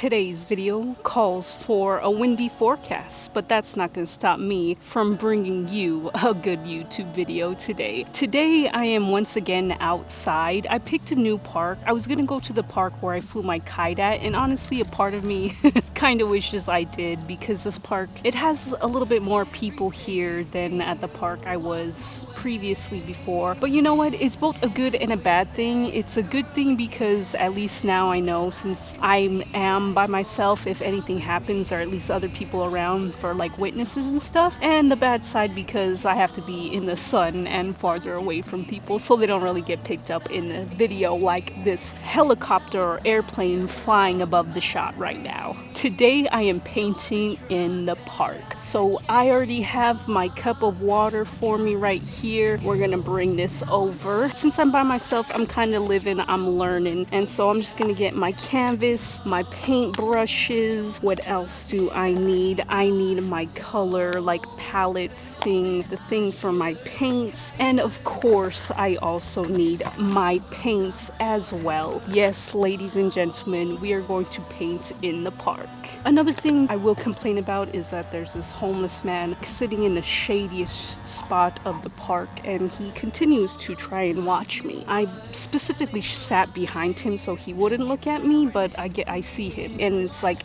Today's video calls for a windy forecast, but that's not going to stop me from bringing you a good YouTube video today. Today I am once again outside. I picked a new park. I was going to go to the park where I flew my kite at, and honestly a part of me kind of wishes I did, because this park, it has a little bit more people here than at the park I was previously before. But you know what? It's both a good and a bad thing. It's a good thing because at least now I know, since I am by myself, if anything happens, or at least other people around for like witnesses and stuff. And the bad side because I have to be in the sun and farther away from people, so they don't really get picked up in the video like this helicopter or airplane flying above the shot right now. Today I am painting in the park. So I already have my cup of water for me right here. We're gonna bring this over. Since I'm by myself, I'm kind of living, I'm learning, and so I'm just gonna get my canvas, my paint brushes. What else do I need? I need my color like palette thing, the thing for my paints, and of course I also need my paints as well. Yes, ladies and gentlemen, we are going to paint in the park. Another thing I will complain about is that there's this homeless man sitting in the shadiest spot of the park, and he continues to try and watch me. I specifically sat behind him so he wouldn't look at me, but I see him, and it's like,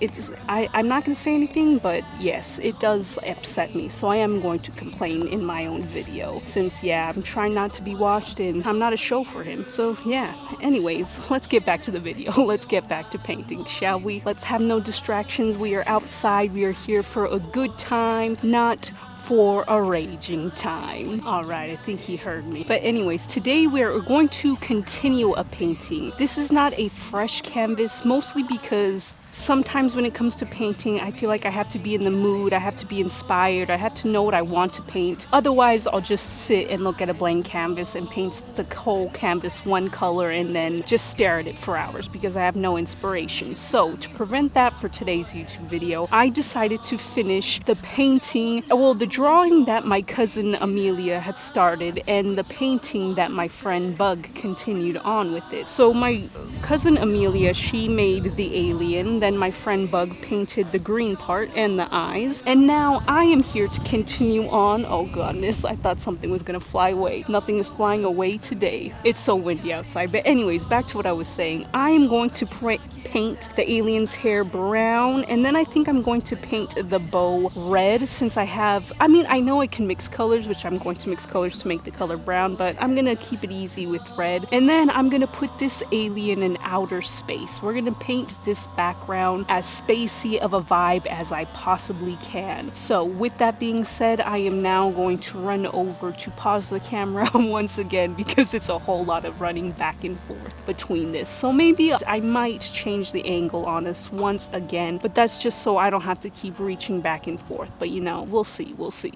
I'm not gonna say anything, but yes, it does upset me, so I am going to complain in my own video, since yeah, I'm trying not to be watched and I'm not a show for him. So yeah, anyways, let's get back to the video. Let's get back to painting, shall we? Let's have no distractions. We are outside. We are here for a good time, not for a raging time. Alright, I think he heard me. But anyways, today we're going to continue a painting. This is not a fresh canvas, mostly because sometimes when it comes to painting, I feel like I have to be in the mood, I have to be inspired, I have to know what I want to paint. Otherwise, I'll just sit and look at a blank canvas and paint the whole canvas one color and then just stare at it for hours because I have no inspiration. So to prevent that for today's YouTube video, I decided to finish the painting, well, the drawing that my cousin Amelia had started and the painting that my friend Bug continued on with it. So my cousin Amelia, she made the alien, then my friend Bug painted the green part and the eyes, and now I am here to continue on. Oh goodness, I thought something was gonna fly away. Nothing is flying away today. It's so windy outside. But anyways, back to what I was saying. I am going to paint the alien's hair brown, and then I think I'm going to paint the bow red, since I know I can mix colors, which I'm going to mix colors to make the color brown, but I'm gonna keep it easy with red. And then I'm gonna put this alien in outer space. We're gonna paint this background as spacey of a vibe as I possibly can. So with that being said, I am now going to run over to pause the camera once again, because it's a whole lot of running back and forth between this. So maybe I might change the angle on us once again, but that's just so I don't have to keep reaching back and forth. But you know, we'll see.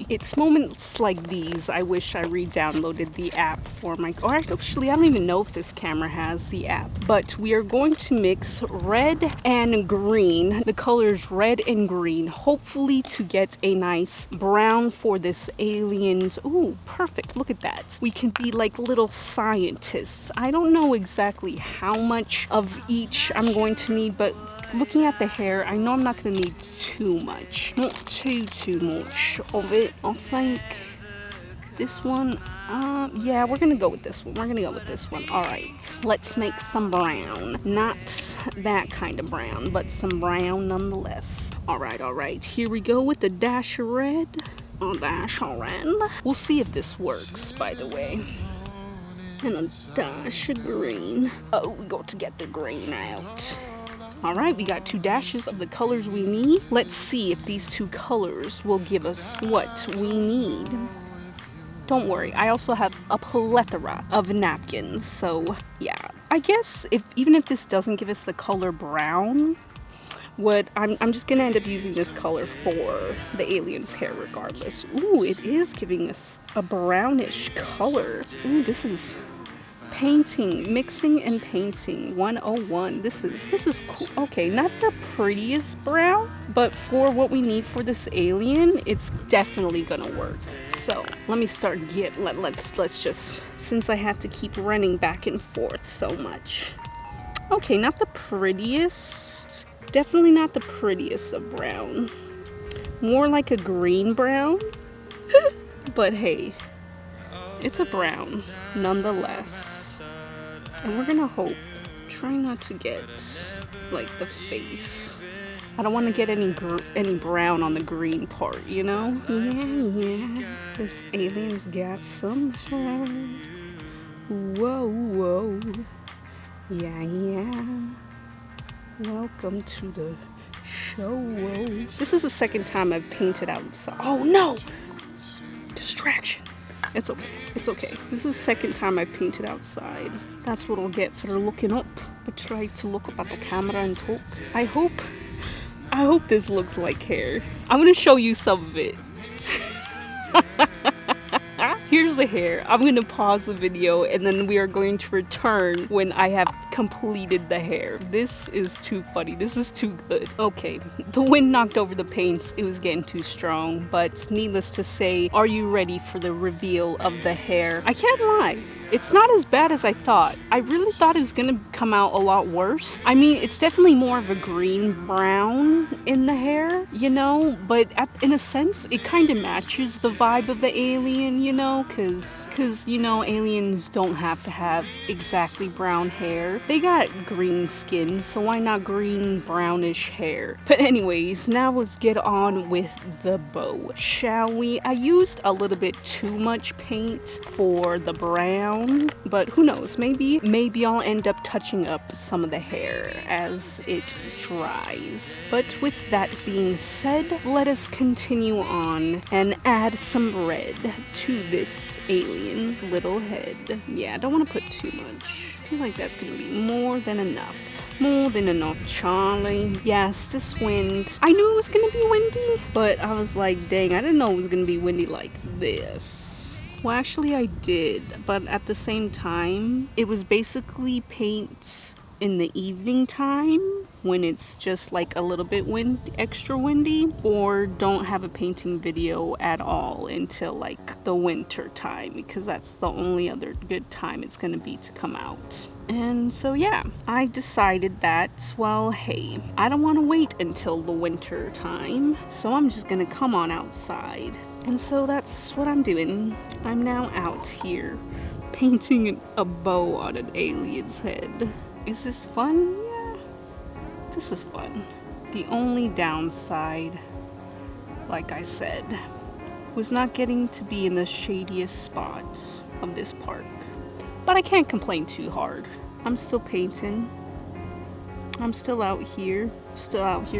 It's moments like these I wish I re-downloaded the app for my, or actually I don't even know if this camera has the app. But we are going to mix red and green, the colors red and green, hopefully to get a nice brown for this alien's. Ooh, perfect, look at that. We can be like little scientists. I don't know exactly how much of each I'm going to need, but looking at the hair, I know I'm not going to need too much. Not too much of it. I think this one, yeah, we're going to go with this one. Alright, let's make some brown. Not that kind of brown, but some brown nonetheless. Alright, here we go with a dash of red. We'll see if this works, by the way. And a dash of green. Oh, we got to get the green out. Alright, we got 2 dashes of the colors we need. Let's see if these 2 colors will give us what we need. Don't worry, I also have a plethora of napkins, so yeah. I guess even if this doesn't give us the color brown, I'm just gonna end up using this color for the alien's hair regardless. Ooh, it is giving us a brownish color. Ooh, this is mixing and painting 101. This is cool. Okay, not the prettiest brown, but for what we need for this alien, it's definitely gonna work. So let me start let's just, since I have to keep running back and forth so much. Okay, not the prettiest, Definitely not the prettiest of brown. More like a green brown. But hey, it's a brown nonetheless. And we're gonna hope, try not to get like the face. I don't want to get any brown on the green part, you know? Yeah. This alien's got some hair. Whoa. Yeah. Welcome to the show. This is the second time I've painted outside. Oh no! Distraction. It's okay. This is the second time I've painted outside. That's what I'll get for looking up. I tried to look up at the camera and talk. I hope this looks like hair. I'm gonna show you some of it. Here's the hair. I'm gonna pause the video and then we are going to return when I have completed the hair. This is too funny. This is too good. Okay, the wind knocked over the paints. It was getting too strong, but needless to say, are you ready for the reveal of the hair? I can't lie. It's not as bad as I thought. I really thought it was gonna come out a lot worse. I mean, it's definitely more of a green brown in the hair, you know, but in a sense, it kind of matches the vibe of the alien, you know, because, you know, aliens don't have to have exactly brown hair. They got green skin, so why not green brownish hair? But anyways, now let's get on with the bow, shall we? I used a little bit too much paint for the brown, but who knows, maybe I'll end up touching up some of the hair as it dries. But with that being said, let us continue on and add some red to this alien's little head. Yeah, I don't want to put too much. I feel like that's gonna be more than enough. More than enough, Charlie. Yes, this wind. I knew it was gonna be windy, but I was like, dang, I didn't know it was gonna be windy like this. Well, actually I did, but at the same time, it was basically paint in the evening time when it's just like a little bit extra windy, or don't have a painting video at all until like the winter time, because that's the only other good time it's gonna be to come out. And so yeah, I decided that, well, hey, I don't want to wait until the winter time, so I'm just gonna come on outside. And so that's what I'm doing. I'm now out here painting a bow on an alien's head. Is this fun? Yeah, this is fun. The only downside, like I said, was not getting to be in the shadiest spots of this park. But I can't complain too hard. I'm still painting. I'm still out here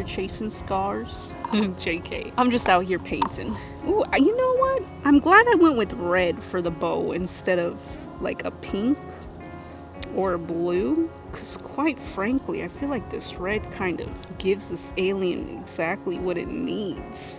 chasing scars. JK. I'm just out here painting. Ooh, you know what? I'm glad I went with red for the bow instead of like a pink or a blue. Because quite frankly, I feel like this red kind of gives this alien exactly what it needs.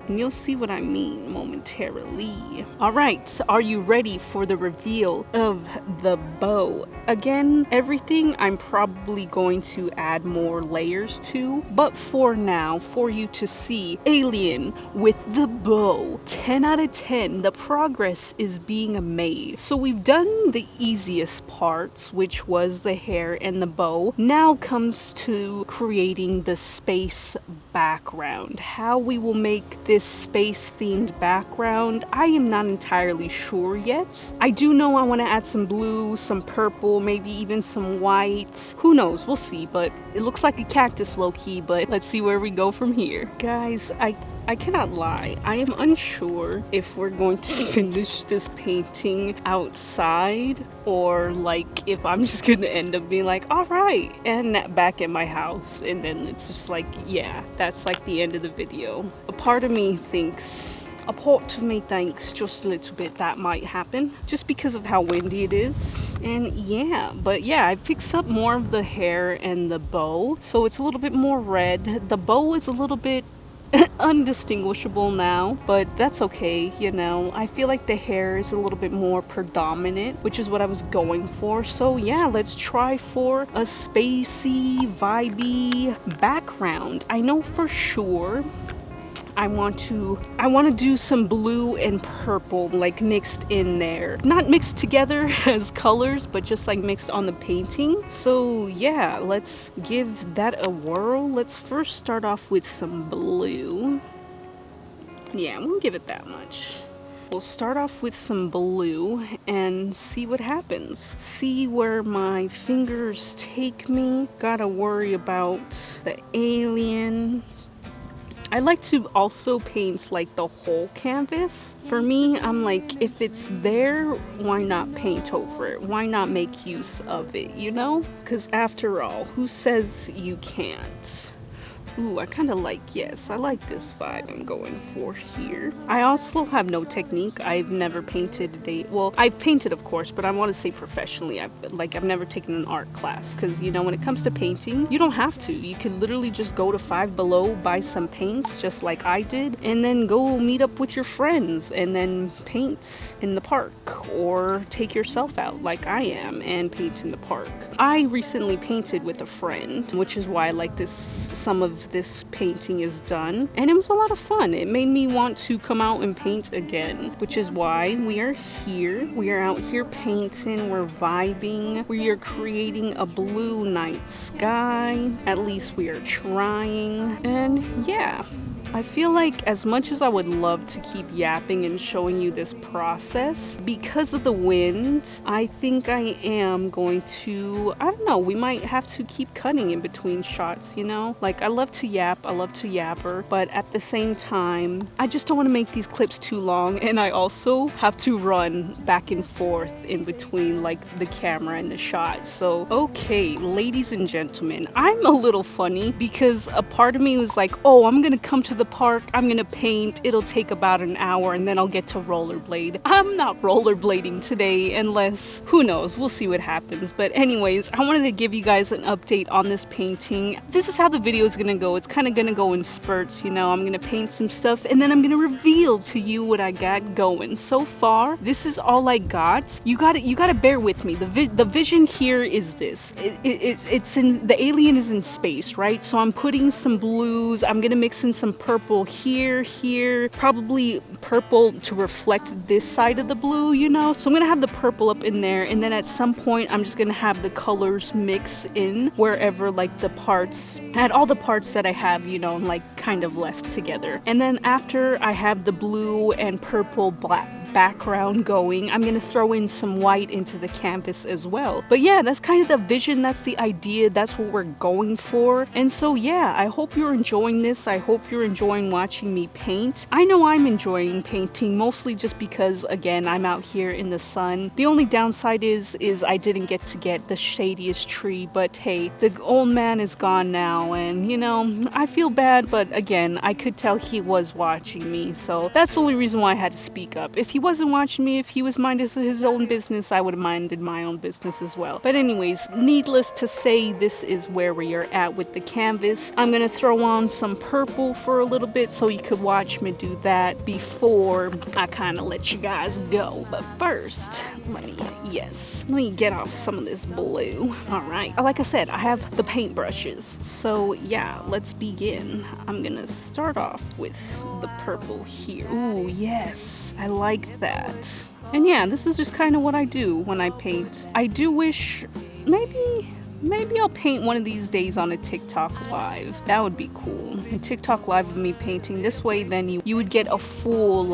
And you'll see what I mean momentarily. Alright, are you ready for the reveal of the bow? Again, everything I'm probably going to add more layers to, but for now, for you to see alien with the bow, 10 out of 10, the progress is being made. So we've done the easiest parts, which was the hair and the bow. Now comes to creating the space background. How we will make this space themed background, I am not entirely sure yet. I do know I want to add some blue, some purple, maybe even some whites. Who knows, we'll see, but it looks like a cactus low-key, but let's see where we go from here. Guys, I cannot lie, I am unsure if we're going to finish this painting outside, or like if I'm just gonna end up being like, alright, and back at my house, and then it's just like, yeah, that's like the end of the video. A part of me thinks just a little bit that might happen, just because of how windy it is. And yeah, but yeah, I fixed up more of the hair and the bow, so it's a little bit more red. The bow is a little bit undistinguishable now, but that's okay, you know. I feel like the hair is a little bit more predominant, which is what I was going for. So yeah, let's try for a spacey, vibey background. I know for sure I want to do some blue and purple like mixed in there. Not mixed together as colors, but just like mixed on the painting. So yeah, let's give that a whirl. Let's first start off with some blue. Yeah, we'll give it that much. We'll start off with some blue and see what happens. See where my fingers take me. Gotta worry about the alien. I like to also paint like the whole canvas. For me, I'm like, if it's there, why not paint over it? Why not make use of it, you know? Because after all, who says you can't? Ooh, I kind of like, yes, I like this vibe I'm going for here. I also have no technique. I've never painted well, I've painted, of course, but I want to say professionally. I've never taken an art class because, you know, when it comes to painting, you don't have to. You can literally just go to Five Below, buy some paints, just like I did, and then go meet up with your friends and then paint in the park or take yourself out like I am and paint in the park. I recently painted with a friend, which is why I like some of this painting is done, and it was a lot of fun. It made me want to come out and paint again, which is why we are here. We are out here painting, we're vibing, we are creating a blue night sky. At least we are trying, and yeah. I feel like as much as I would love to keep yapping and showing you this process, because of the wind, I think I am going to, I don't know, we might have to keep cutting in between shots, you know? Like, I love to yap, I love to yapper, but at the same time, I just don't want to make these clips too long, and I also have to run back and forth in between, like, the camera and the shot. So, okay, ladies and gentlemen, I'm a little funny because a part of me was like, oh, I'm gonna come to the park, I'm gonna paint, it'll take about an hour and then I'll get to rollerblade. I'm not rollerblading today unless, who knows, we'll see what happens. But anyways, I wanted to give you guys an update on this painting. This is how the video is gonna go. It's kind of gonna go in spurts, you know. I'm gonna paint some stuff and then I'm gonna reveal to you what I got going. So far, this is all I got. You gotta bear with me. The vision here is this. It's in, the alien is in space, right? So I'm putting some blues, I'm gonna mix in some purple here, probably purple to reflect this side of the blue, you know? So I'm gonna have the purple up in there, and then at some point I'm just gonna have the colors mix in wherever, like, the parts, add all the parts that I have, you know, like kind of left together. And then after I have the blue and purple black background going, I'm gonna throw in some white into the canvas as well. But yeah, that's kind of the vision, that's the idea, that's what we're going for. And so yeah, I hope you're enjoying this. I hope you're enjoying watching me paint. I know I'm enjoying painting, mostly just because, again, I'm out here in the sun. The only downside is I didn't get to get the shadiest tree, but hey, the old man is gone now, and you know, I feel bad, but again, I could tell he was watching me, so that's the only reason why I had to speak up. If he wasn't watching me, if he was minding his own business, I would have minded my own business as well. But anyways, needless to say, this is where we are at with the canvas. I'm gonna throw on some purple for a little bit so you could watch me do that before I kind of let you guys go. But first, let me get off some of this blue. All right, like I said, I have the paint brushes, so yeah, let's begin. I'm gonna start off with the purple here. Ooh, yes, I like that. And yeah, this is just kind of what I do when I paint. I do wish maybe I'll paint one of these days on a TikTok live. That would be cool. A TikTok live of me painting. This way, then you would get a full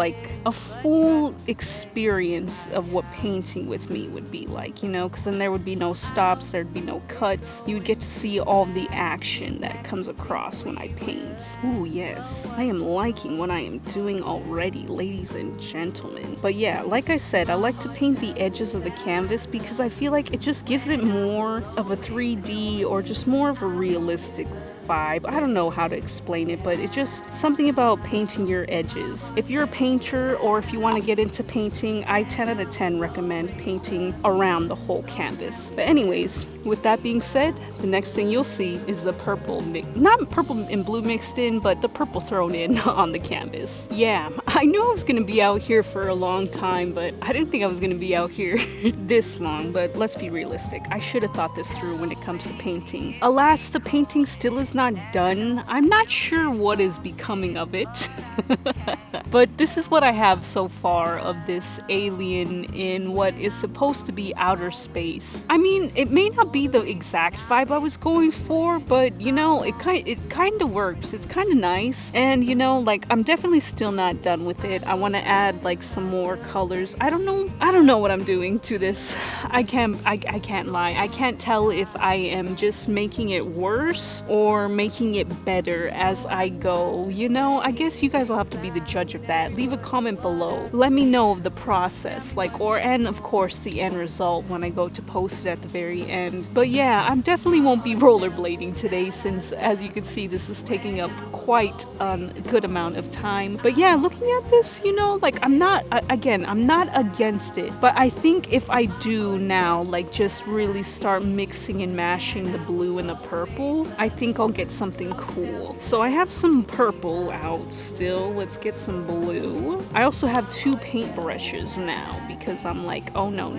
experience of what painting with me would be like, you know, because then there would be no stops, there'd be no cuts. You would get to see all the action that comes across when I paint. Ooh, yes. I am liking what I am doing already, ladies and gentlemen. But yeah, like I said, I like to paint the edges of the canvas because I feel like it just gives it more of a 3D or just more of a realistic vibe. I don't know how to explain it, but it's just something about painting your edges. If you're a painter or if you want to get into painting, I 10 out of 10 recommend painting around the whole canvas. But anyways, with that being said, the next thing you'll see is the purple not purple and blue mixed in, but the purple thrown in on the canvas. Yeah, I knew I was gonna be out here for a long time, but I didn't think I was gonna be out here this long. But let's be realistic. I should have thought this through when it comes to painting. Alas, the painting still is not done. I'm not sure what is becoming of it. But this is what I have so far of this alien in what is supposed to be outer space. I mean, it may not be the exact vibe I was going for, but you know, it kind of works. It's kind of nice. And you know, like, I'm definitely still not done with it. I want to add like some more colors. I don't know what I'm doing to this. I can't lie. I can't tell if I am just making it worse or making it better as I go. You know, I guess you guys will have to be the judge of that. Leave a comment below. Let me know of the process, like, and of course the end result when I go to post it at the very end. But yeah, I definitely won't be rollerblading today since, as you can see, this is taking up quite a good amount of time. But yeah, looking at this, you know, like, I'm not against it, but I think if I do now, like, just really start mixing and mashing the blue and the purple, I think I'll get something cool. So I have some purple out still. Let's get some blue. I also have 2 paintbrushes now because I'm like, oh no,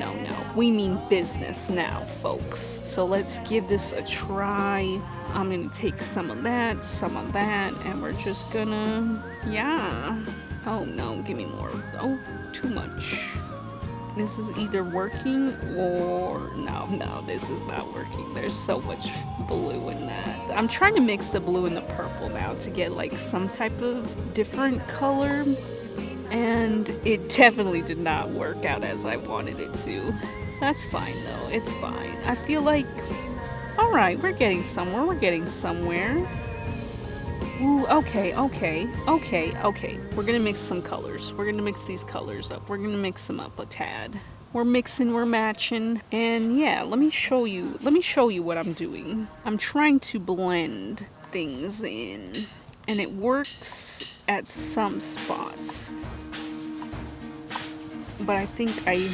we mean business now, folks. So let's give this a try. I'm gonna take some of that, and we're just gonna, yeah. Oh no, give me more. Oh, too much. This is either working or no, this is not working. There's so much blue in that. I'm trying to mix the blue and the purple now to get like some type of different color, and it definitely did not work out as I wanted it to. That's fine though, it's fine. I feel like, all right, we're getting somewhere. Ooh, okay. We're gonna mix some colors. We're gonna mix these colors up. We're gonna mix them up a tad. We're mixing, we're matching, and yeah, let me show you what I'm doing. I'm trying to blend things in, and it works at some spots. But I think I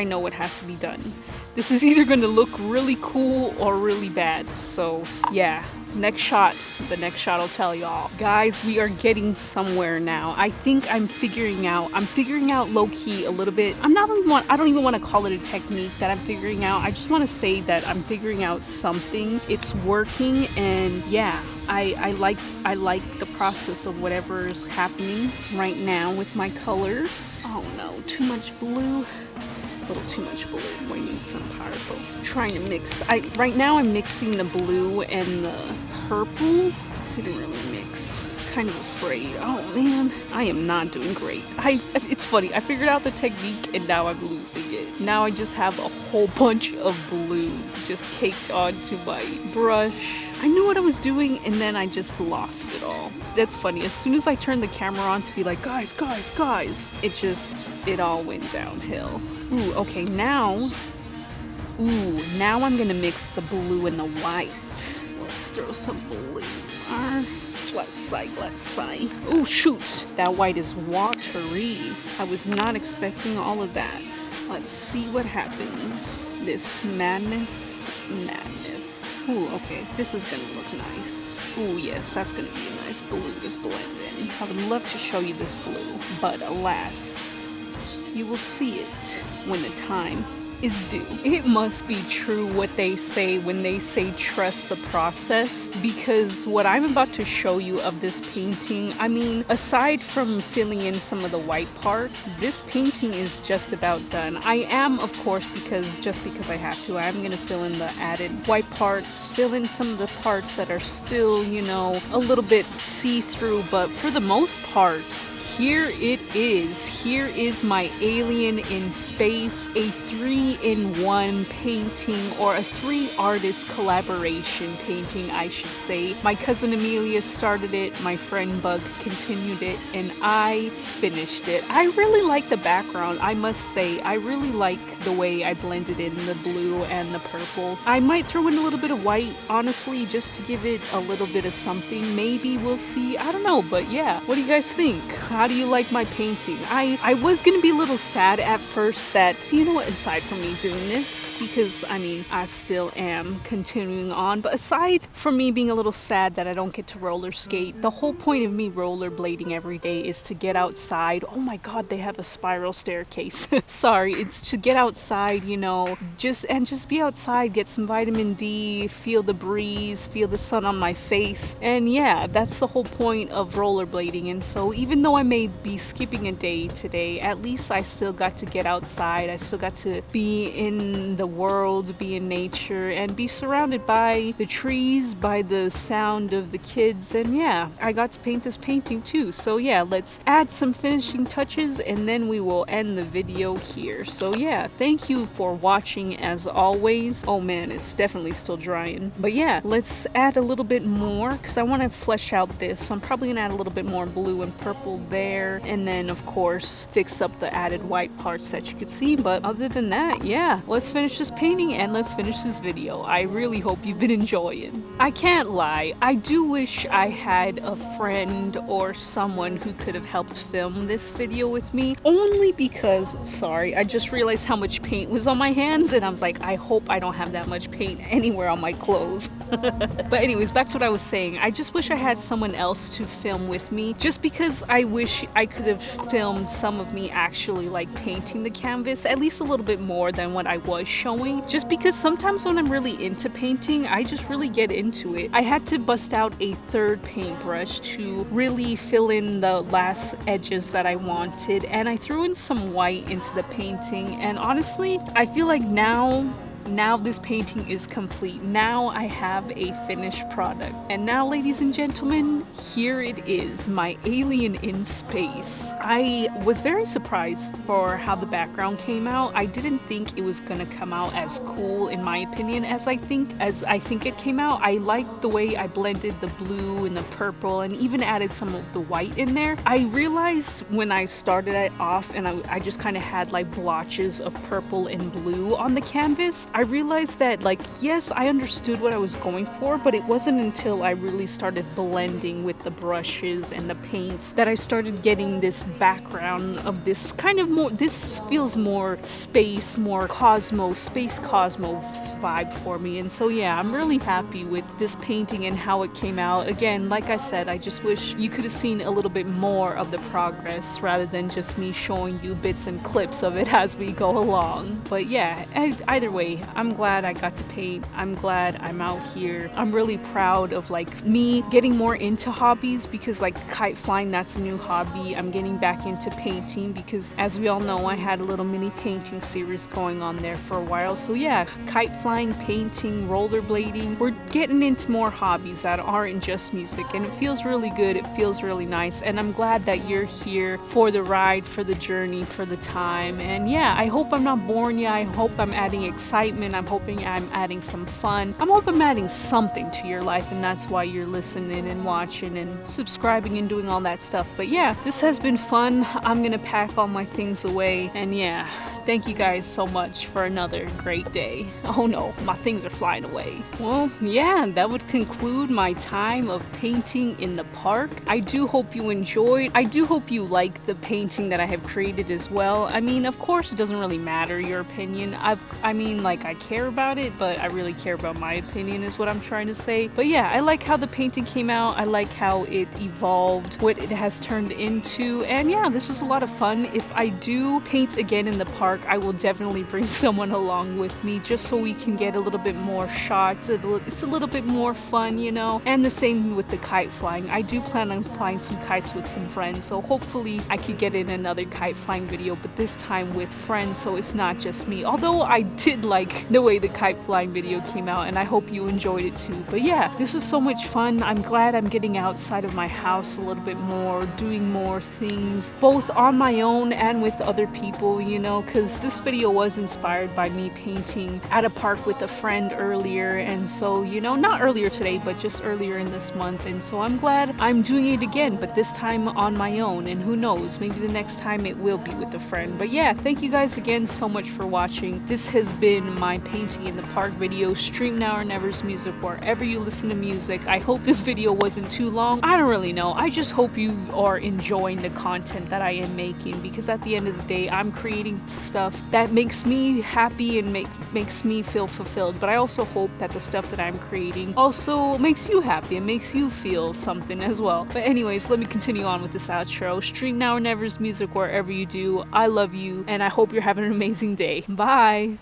know what has to be done. This is either going to look really cool or really bad. So yeah, the next shot will tell y'all. Guys, we are getting somewhere now. I think I'm figuring out low-key a little bit. I don't even want to call it a technique that I'm figuring out. I just want to say that I'm figuring out something. It's working, and yeah, I like the process of whatever is happening right now with my colors. Oh no, too much blue. A little too much blue. We need some purple. Trying to mix. Right now I'm mixing the blue and the purple. Didn't really mix. Kind of afraid. Oh man, I am not doing great. It's funny. I figured out the technique and now I'm losing it. Now I just have a whole bunch of blue just caked onto my brush. I knew what I was doing and then I just lost it all. That's funny. As soon as I turned the camera on to be like, guys, it all went downhill. Ooh, okay, now I'm gonna mix the blue and the white. Let's throw some blue. Let's see. Oh shoot, that white is watery. I was not expecting all of that. Let's see what happens. This madness. Ooh, okay, this is gonna look nice. Ooh, yes, that's gonna be a nice blue to blend in. I would love to show you this blue, but alas, you will see it when the time is due. It must be true what they say when they say trust the process, because what I'm about to show you of this painting, I mean, aside from filling in some of the white parts, this painting is just about done. I am, of course, because I have to, I'm gonna fill in the added white parts, fill in some of the parts that are still, you know, a little bit see-through, but for the most part, here it is. Here is my alien in space, a 3-in-1 painting, or a 3-artist collaboration painting, I should say. My cousin Amelia started it, my friend Bug continued it, and I finished it. I really like the background, I must say. I really like the way I blended in the blue and the purple. I might throw in a little bit of white, honestly, just to give it a little bit of something. Maybe we'll see. I don't know, but yeah. What do you guys think? How How do you like my painting? I was gonna be a little sad at first that, you know what, aside from me doing this, because I mean, I still am continuing on, but aside from me being a little sad that I don't get to roller skate, the whole point of me rollerblading every day is to get outside. Oh my god, they have a spiral staircase. Sorry, it's to get outside, you know, just be outside, get some vitamin D, feel the breeze, feel the sun on my face. And yeah, that's the whole point of rollerblading. And so even though I may be skipping a day today, at least I still got to get outside. I still got to be in the world, be in nature, and be surrounded by the trees, by the sound of the kids. And yeah, I got to paint this painting too. So yeah, let's add some finishing touches and then we will end the video here. So yeah, thank you for watching as always. Oh man, it's definitely still drying. But yeah, let's add a little bit more because I want to flesh out this. So I'm probably gonna add a little bit more blue and purple there, and then of course fix up the added white parts that you could see. But other than that, yeah, let's finish this painting and let's finish this video. I really hope you've been enjoying. I can't lie, I do wish I had a friend or someone who could have helped film this video with me, only because, sorry, I just realized how much paint was on my hands and I was like, I hope I don't have that much paint anywhere on my clothes. But anyways, back to what I was saying. I just wish I had someone else to film with me, just because I wish I could have filmed some of me actually like painting the canvas, at least a little bit more than what I was showing, just because sometimes when I'm really into painting, I just really get into it. I had to bust out a third paintbrush to really fill in the last edges that I wanted, and I threw in some white into the painting, and honestly, I feel like now this painting is complete. Now I have a finished product. And now, ladies and gentlemen, here it is, my alien in space. I was very surprised for how the background came out. I didn't think it was gonna come out as cool, in my opinion, as I think it came out. I liked the way I blended the blue and the purple and even added some of the white in there. I realized when I started it off and I just kind of had like blotches of purple and blue on the canvas, I realized that, like, yes, I understood what I was going for, but it wasn't until I really started blending with the brushes and the paints that I started getting this background of this kind of more, this feels more space, more space cosmos vibe for me. And so yeah, I'm really happy with this painting and how it came out. Again, like I said, I just wish you could have seen a little bit more of the progress rather than just me showing you bits and clips of it as we go along. But yeah, either way, I'm glad I got to paint. I'm glad I'm out here. I'm really proud of like me getting more into hobbies, because like kite flying, that's a new hobby. I'm getting back into painting because, as we all know, I had a little mini painting series going on there for a while. So yeah, kite flying, painting, rollerblading, we're getting into more hobbies that aren't just music, and it feels really good. It feels really nice, and I'm glad that you're here for the ride, for the journey, for the time. And yeah, I hope I'm not boring you. I hope I'm adding excitement. I'm hoping I'm adding some fun. I'm hoping I'm adding something to your life, and that's why you're listening and watching and subscribing and doing all that stuff. But yeah, this has been fun. I'm gonna pack all my things away, and yeah, thank you guys so much for another great day. Oh no, my things are flying away. Well, yeah, that would conclude my time of painting in the park. I do hope you enjoyed. I do hope you like the painting that I have created as well. I mean, of course, it doesn't really matter your opinion. I care about it, but I really care about my opinion is what I'm trying to say. But yeah, I like how the painting came out. I like how it evolved, what it has turned into. And yeah, this was a lot of fun. If I do paint again in the park, I will definitely bring someone along with me just so we can get a little bit more shots. It's a little bit more fun, you know? And the same with the kite flying. I do plan on flying some kites with some friends, so hopefully I could get in another kite flying video, but this time with friends, so it's not just me. Although I did like the way the kite flying video came out, and I hope you enjoyed it too. But yeah, this was so much fun. I'm glad I'm getting outside of my house a little bit more, doing more things, both on my own and with other people, you know, because this video was inspired by me painting at a park with a friend earlier. And so, you know, not earlier today, but just earlier in this month. And so I'm glad I'm doing it again, but this time on my own. And who knows, maybe the next time it will be with a friend. But yeah, thank you guys again so much for watching. This has been from my painting in the park video, Stream Now or Never's music, wherever you listen to music. I hope this video wasn't too long. I don't really know. I just hope you are enjoying the content that I am making, because at the end of the day, I'm creating stuff that makes me happy and makes me feel fulfilled. But I also hope that the stuff that I'm creating also makes you happy and makes you feel something as well. But anyways, let me continue on with this outro. Stream Now or Never's music wherever you do. I love you, and I hope you're having an amazing day. Bye!